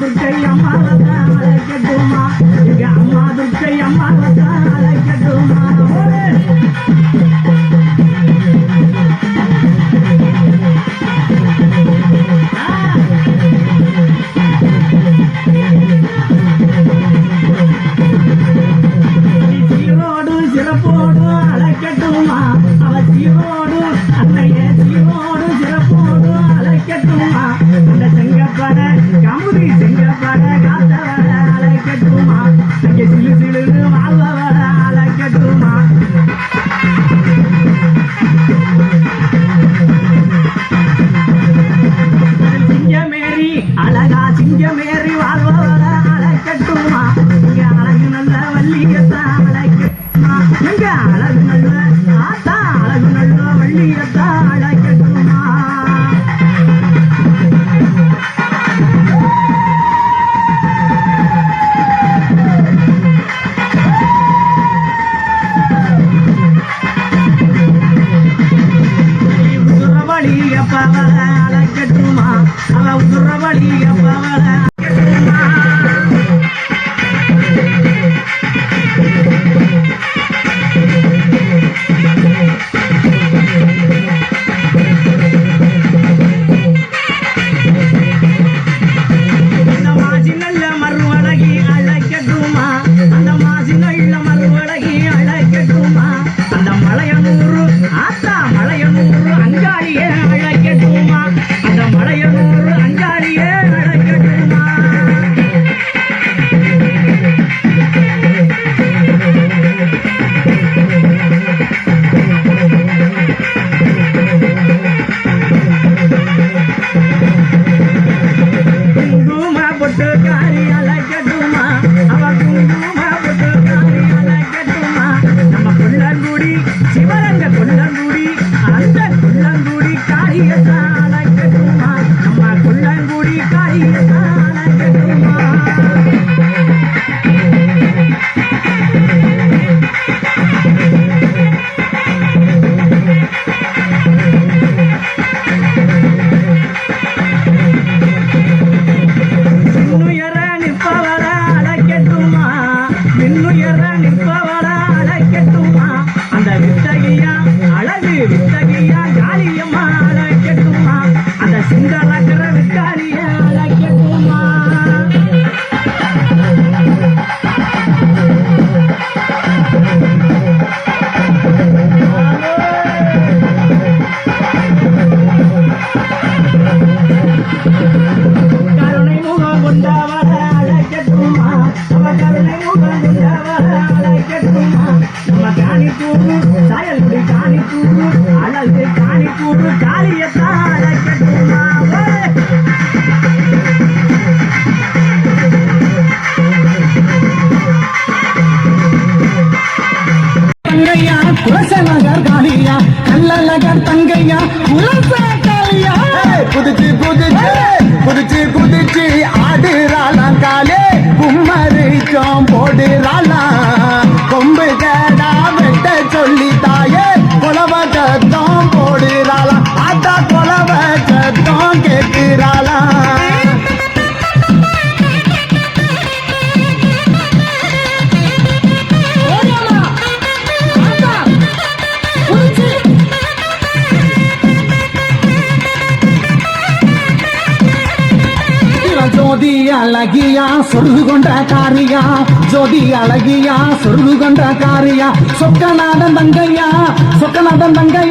துர்க்கை அம்மாவத்தான் அழைக்கட்டுமா எங்க அம்மா துர்க்கை அம்மாவத்தான் அழைக்கட்டுமா சீரோடு சிறப்போடு அழைக்கட்டுமா அவ சீரோடு அன்னைய சீரோடு சிறப்போடு அழைக்கட்டுமா அந்த செங்கப்பட கமுதி செங்கப்பட காத்தவட அழைக்கட்டுமா அங்கே சிலு சிலுன்னு வாழ்வவட அழைக்கட்டுமா சிங்கமேரி அழகா சிங்கமேரி வாழ்வவட அழைக்கட்டுமா இங்க அழகு நல்ல வள்ளியத்தான் அழைக்கட்டுமா எங்க அழகு நல்ல ஆத்தா அழகு நல்ல வள்ளியத்தான் அழைக்கட்டுமா உசுரவழியப்பவள அழைக்கட்டுமா அவ உசுரவழியப்பவள அழைக்கட்டுமா அந்த மாசி நல்ல மறுவழகி அழைக்கட்டுமா அந்த மாசி நல்ல மறுவழகி அழைக்கட்டுமா அந்த மலையனூரு ஆத்தா மலையனூரு அங்காளியே அழைக்கட்டுமா அந்த மலையனூரு அங்காளியே அழைக்கட்டுமா குங்கும பொட்டுக்காரி அழைக்கட்டுமா அவ குங்கும பொட்டுக்காரி அழைக்கட்டுமா நம்ம கொல்லங்குடி சிவரங்க கொல்லங்குடி அந்த கொல்லங்குடி காரியத்தான் அழைக்கட்டுமா நம்ம கொல்லங்குடி காரியத்தான் அழைக்கட்டுமா மின்னுயர நிற்பவள அழைக்கட்டுமா மின்னுயர நிற்பவள அழைக்கட்டுமா அந்த வித்தகியா அழகு வித்தகியா காளியம்மா அழைக்கட்டுமா அந்த சிங்களக்கர விக்காரிய அழைக்கட்டுமா கருணை முகம் கொண்டவள அழைக்கட்டுமா அவ கருணை முகம் கொண்டவள அழைக்கட்டுமா நம்ம காணிக்கூறு சாயல்குடி காணிக்கூறு அழகு காணிக்கூறு காளியத்தான் அழைக்கட்டுமா தங்கையா குலசநகர் காளியா கல்லழகர் தங்கையா குலச காளியா குதிச்சு குதிச்சு குதிச்சு குதிச்சு ஆடுறாளாம் காலே கும்மரிச்சோம் போடுறாளாம் கொம்பு கேடா வெட்ட சொல்லி தாயே கொலவ சத்தம் போடுறாளாம் ஆத்தா கொலவ சத்தம் கேட்கிறாளாம் ஜோதி அழகியா சொருகு கொண்ட காரியா ஜோதி அழகியா சொருகு கொண்ட காரியா சொக்கநாதன் தங்கையா சொக்கநாதன் தங்கையா